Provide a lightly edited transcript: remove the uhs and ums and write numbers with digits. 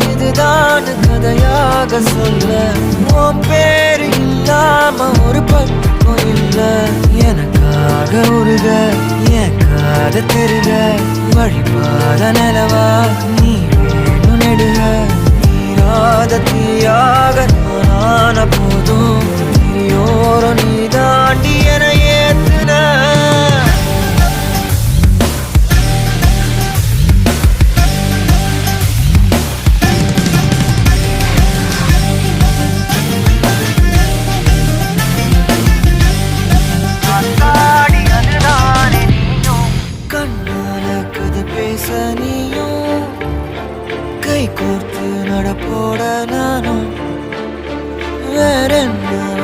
இதுதான் கதையாக சொல்ல உன் பேரு இல்லாம ஒரு பக்கம் இல்ல எனக்காக உருக என் காத திருக வழிபாத நிலவா நீ வேணும் நெடுக நீராத தீயாக நானான போதும் நீயோரம் நீ தாண்டி என ஏத்துன பேச நீயும் கை கோர்த்து நடப்போட நானும் வேற என்ன